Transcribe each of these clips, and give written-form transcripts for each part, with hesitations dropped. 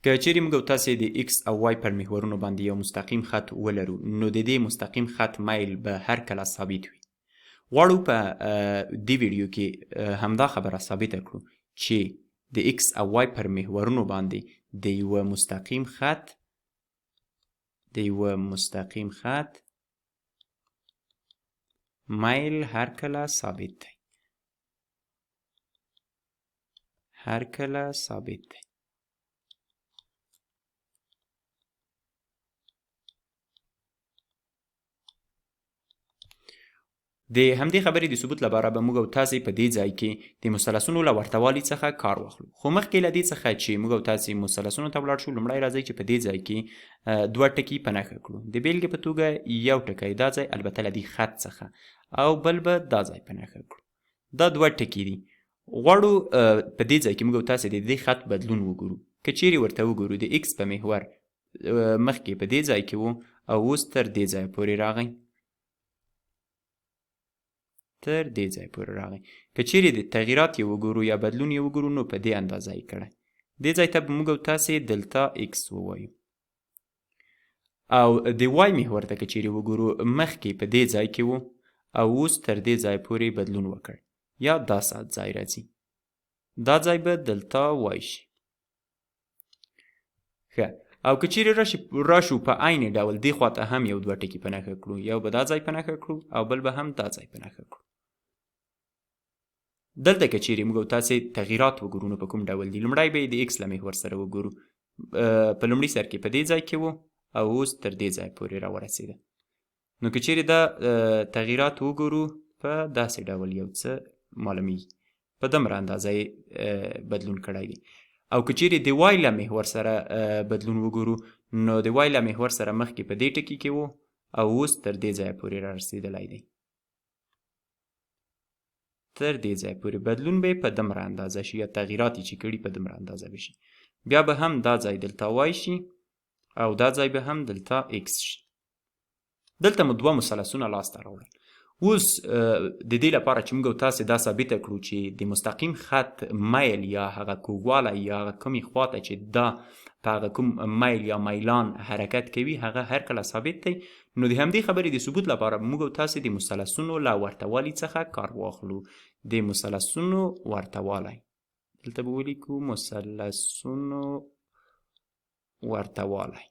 که چیرې موږ او تاسې د ایکس او وای پر محورونو باندې یو مستقیم خط ولرو نو د دې مستقیم خط میل به هر کله ثابت وي. غواړو په دې ویډیو کې همدا خبره ثابته کړو چې د ایکس او وای پر محورونو باندې د یوه مستقیم خط میل هر کله ثابت دی. د همدې خبرې د ثبوت لپاره به موږ او تاسې په دې ځای کې د مثلثونو له ورته والي څخه کار واخلو. خو مخکې له دې څخه چې موږ او تاسې مثلثونو ته ولاړ شو، لومړی راځئ چې په دې ځای کې دوه ټکي په نښه کړو. د بیلګې په توګه یو ټکی دا ځای، البته له دې خط څخه، او بل به دا ځای په نښه کړو. دا دوه ټکي دي. غواړو په دې ځای کې موږ او تاسې د دې خط بدلون وګورو. که چیرې ورته وګورو د ایکس په محور مخکې په دې ځای کې و او اوس تر دې ځای پورې راغی. که چیرې د تغییرات یې وګورو یا بدلون یې وګورو نو په دې اندازه یې کړی. دې ځای ته به موږ او تاسې دلتا ایکس ووایو. او د وای محور ته که چیرې وګورو مخکې په دې ځای کې و او اوس تر دې ځای پورې بدلون وکړ، یا دا ساعت ځای راځي. دا ځای به دلتا وای شي. ښه، او که چیرې راشو په عین ډول دې خواته هم یو دوه ټکي په نښه کړو. یو به دا ځای په نښه کړو او بل به هم دا ځای په نښه کړو. دلته که چیرې موږ او تاسې تغییرات وګورو نو په کوم ډول دي. لومړی به یې د ایکس له محور سره وګورو. په لومړي سر کې په دې ځای کې و او اوس تر دې ځای پورې راورسېده. نو که چیرې دا تغییرات وګورو په داسې ډول یو څه معلومیږي. په دومره اندازه یې بدلون کړی دی. او که چیرې د وای له محور سره بدلون وګورو نو د وای له محور سره مخکې په دې ټکي کې و او اوس تر دې ځای پورې رارسېدلی دی. تر دې ځای پورې بدلون به په دومره اندازه شي، یا تغییرات یې چې کړي په دومره اندازه به شي. بیا به هم دا ځای دلتا وای شي او دا ځای به هم دلتا ایکس شي. دلته مو دوه مثلثونه لاسته راوړل. اوس د دې لپاره چې موږ او تاسې دا ثابته کړو چې د مستقیم خط میل یا هغه کوږوالی یا هغه کومې خواته چې دا په هغه کوم میل یا میلان حرکت کوي هغه هر کله ثابت دی. نو د همدې خبرې د ثبوت لپاره موږ او تاسې د مثلثونو له ورته والي څخه کار واخلو. د مثلثونو ورته والی، دلته به ولیکو مثلثونو ورته والی.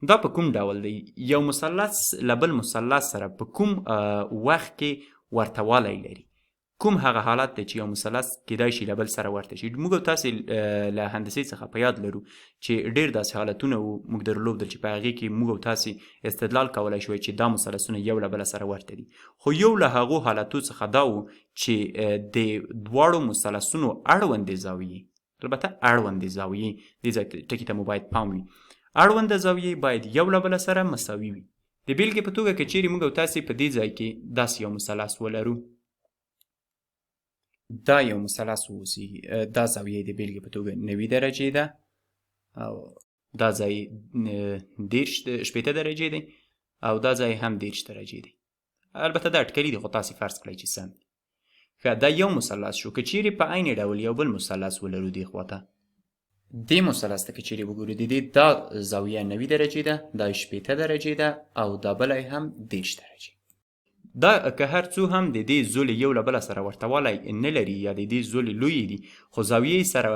دا په کوم ډول دی؟ یو مثلث له بل مثلث سره په کوم وخت کې ورته والی لري؟ کوم هغه حالت دی چې یو مثلث کیدای شي له بل سره ورته شي؟ موږ او تاسې له هندسې څخه په یاد لرو چې ډېر داسې حالتونه وو موږ درلودل چې په هغې کې موږ او تاسې استدلال کولی شوی چې دا مثلثونه یو له بله سره ورته دي. خو یو له هغو حالتو څخه دا و چې د دواړو مثلثونو اړوندې زاویې، البته اړوندې زاویې، دې ټکي ته مو باید پام وي، اړونده زاویې باید یو له بله سره مساوي وي. د بیلګې په توګه که چیرې موږ او تاسې په دې ځای کې داسې یو مثلث ولرو، دا یو مثلث واوسي، دا زاویه د بیلګې په توګه 90 درجې ده او دا ځای 80 درجې دی او دا ځای هم 30 درجې دی. البته دا اټکلي دي خو تاسې فرض کړئ چې سم دي. ښه، دا یو مثلث شو. که چیرې په عین ډول یو بل مثلث ولرو دې خواته، دې مثلث ته که چیرې وګورو د دې دا زاویه 90 درجې ده، دا 80 درجې ده او دا بله هم 30 درجې. دا که هر څو هم د دې زولې یو له بله سره ورته والی نه لري یا د دې زولې لویې دي خو زاویې سره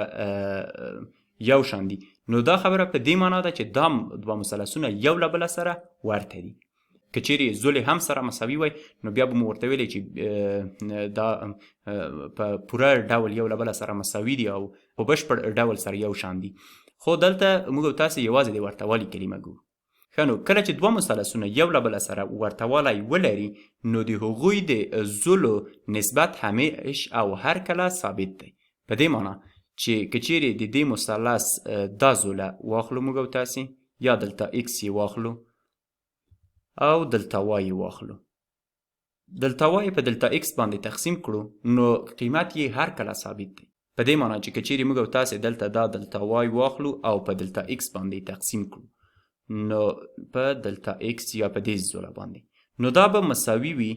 یو شان دي، نو دا خبره په دې معنا ده چې دا دوه مثلثونه یو له بله سره ورته دي. که چیرې زولې هم سره مساوي وای نو بیا به مو ورته ویلی چې دا په پوره ډول یو له بله سره مساوي دي او په بشپړ ډول سره یو شان دي. خو دلته موږ او تاسې یوازې د ورته والي کلمه ګورو. ښه، نو کله چې دوه مثلثونه یو له بله سره ورته والی ولري نو د هغوی د زولو نسبت همیش او هر کله ثابت دی. په دې معنا چې که چیرې د دې مثلث دا زوله واخلو موږ او تاسې، یا دلته ایکس یې واخلو او دلتا وای واخلو، دلتا وای په دلتا ایکس باندې تقسیم کړو نو قیمت یې هر کله ثابت دی. په دې معنا چې که چیرې موږ او تاسې دلته دا دلتا وای واخلو او په دلتا ایکس باندې تقسیم کړو نو په دلتا ایکس یا په دې زوله باندې، نو دا به مساوي وي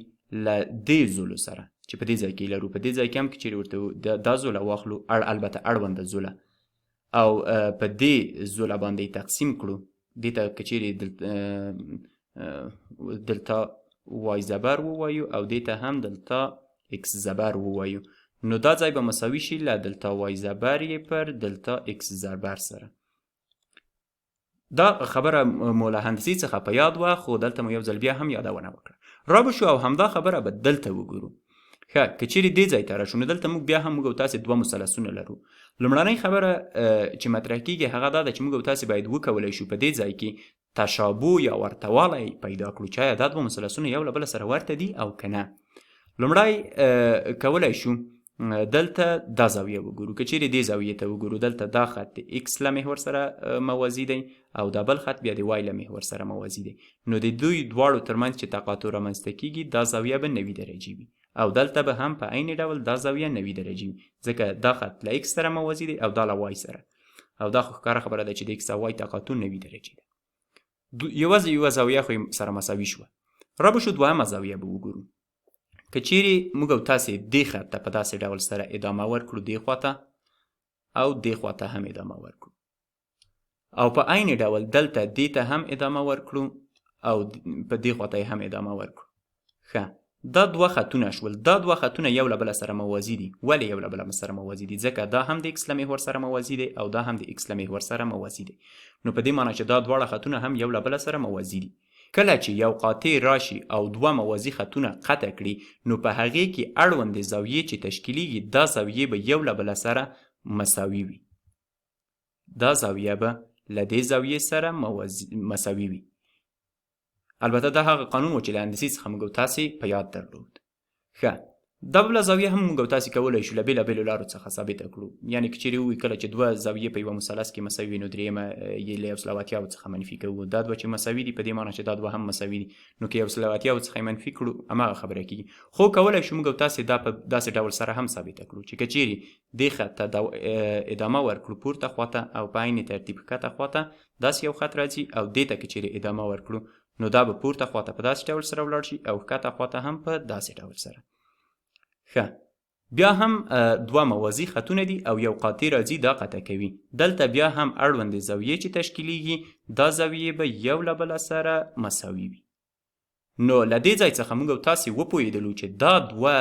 له دې زولو سره چې چې په دې ځای کې لرو. په دې ځای کې هم که چیرې ورته دا زوله واخلو، البته اړونده زوله، او په دې زوله باندې تقسیم کړو، دې ته که چیرې دلته وای زبر ووایو او دې ته هم دلته اکس زبر ووایو، نو دا ځای به مساوي شي له دلته وای زبر یې پر دلته اکس زبر سره. دا خبره مو له هندسي څخه په یاد وه، خو دلته مو یو ځل بیا هم یادونه وکړه. را به شو او همدا خبره به دلته وګورو. ښه، که چیرې دې ځای ته راشو نو دلته موږ بیا هم موږ او تاسې دوه مثلثونه لرو. لومړنۍ خبره چې مطرح کېږي هغه دا ده چې موږ او تاسې باید وکولی شو په دې ځای کې تشابه یا ورتهوالی پیدا کړو، چې آیا دا دوه مثلثونه یو له بله سره ورته دي او که نه. لومړی کولی شو دلته دا زاویه وګورو. که چیرې دې زاویې ته وګورو، دلته دا خط د اکس له محور سره موازي دی او دا بل خط بیا د وای له محور سره موازي دی، نو د دوی دواړو ترمنځ چې تقاطع رامنځته کیږي دا زاویه به 90 درجې وي، او دلته به هم په عین ډول دا زاویه 90 درجې وي، ځکه دا خط له اکس سره موازي دی او دا له وای سره، او دا خو ښکاره خبره ده چې د اکس او وای تقاطع 90 درجې ده. یوه زاویه خو سره مساوي شوه. را به شو دوهمه زاویه به وګورو. که چیرې موږ او تاسې دې خط ته په داسې ډول سره ادامه ورکړو، دې خواته او دې خواته هم ادامه ورکړو، او په عین ډول دلته دې ته هم ادامه ورکړو او په دې خواته هم ادامه ورکړو. ښه، دا دوه خطونه شول. دا دوه خطونه یو له بله سره موازي دي. ولې یو له بله سره موازي دي؟ ځکه دا هم د اکس له محور سره موازي دی او دا هم د اکس له محور سره موازي دی، نو په دې معنی چې دا دواړه خطونه هم یو له بله سره موازي دي. کله چې یو قاطع راشي او دوه موازي خطونه قطع کړي، نو په هغې کې اړوندې زاویې چې تشکیلیږي دا زاویې به یو له بله سره مساوي وي. دا زاویه به له دې زاویې سره مساوي وي. البته دا هغه قانون و چې له هندسي څخه موږ او تاسې په یاد درلود. ښه، دا بله زاویه هم موږ او تاسې کولی شو له بېلابېلو لارو څخه ثابته کړو. یعنې که چیرې ووایو کله چې دوه زاویې په یوه مثلث کې مساوي وي، نو درېیمه یې له 180 څخه منفي کوو. دا دوه چې مساوي دي په دې معنی چې دا دوه هم مساوي دي، نو که 180 څخه یې منفي کړو هماغه خبره کېږي. خو کولی شو موږ او تاسې دا په داسې ډول سره هم ثابته کړو چې که چیرې دې خط ته ادامه ورکړو پورته خواته او په عین ترتیب ښکته خواته داسې یو خط راځي، او دې ته که چیرې ادامه ورکړو نو دا به پورته خواته په داسې ډول سره ولاړ شي او ښکته خواته هم په داسې ډول سره. ښه، بیا هم دوه موازي خطونه دي او یو قاطع راځي دا قطع کوي. دلته بیا هم اړوندې زاویې چې تشکیلیږي دا زاویې به یو له بله سره مساوي وي. نو له دې ځای څخه موږ او تاسې وپوهېدلو چې دا دوه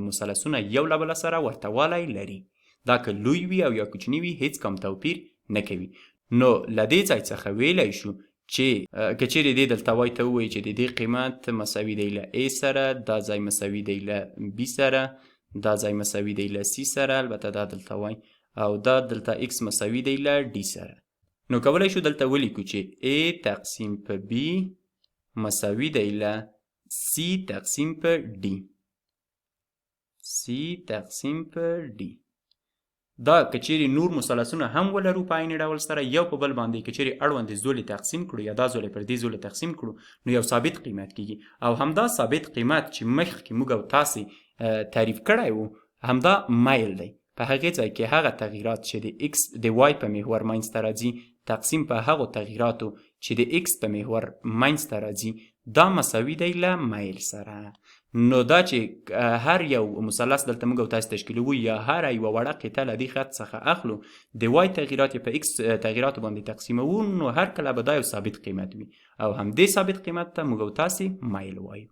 مثلثونه یو له بله سره ورتهوالی لري. دا که لوی وي او یا کوچني وي هیڅ کم توپیر نه کوي. نو له دې ځای څخه ویلی شو چې که چیرې دې دلته وای ته ووایي چې د دې قیمت مساوي دی له A سره، دا ځای مساوي دی له B سره، دا ځای مساوي دی له C سره، البته دا دلته وای، او دا دلته X مساوي دی له D سره، نو کولی شو دلته ولیکو چې A تقسیم په B مساوي دی له C تقسیم په D. C تقسیم په D. دا که چیرې نور مثلثونه هم ولرو په عین ډول سره یو په بل باندې که چیرې اړوندې زولې تقسیم کړو یا دا زولې پر دې زولې تقسیم کړو، نو یو ثابت قیمت کېږي، او همدا ثابت قیمت چې مخکې موږ او تاسې تعریف کړی و همدا مایل دی. په هغې ځای کې هغه تغییرات چې د اکس د وای په محور منځته راځي تقسیم په هغو تغییراتو چې د اکس په محور منځته راځي دا مساوي دی له مایل سره. نو دا چې هر یو مثلث دلته موږ او تاسې تشکیلوو یا هر یوه وړه قطعه له دې خط څخه اخلو د وای تغییرات یې په اکس تغییراتو باندې تقسیموو، نو هر کله به دا یو ثابت قیمت وي او همدې ثابت قیمت ته موږ او تاسې مایل وایو.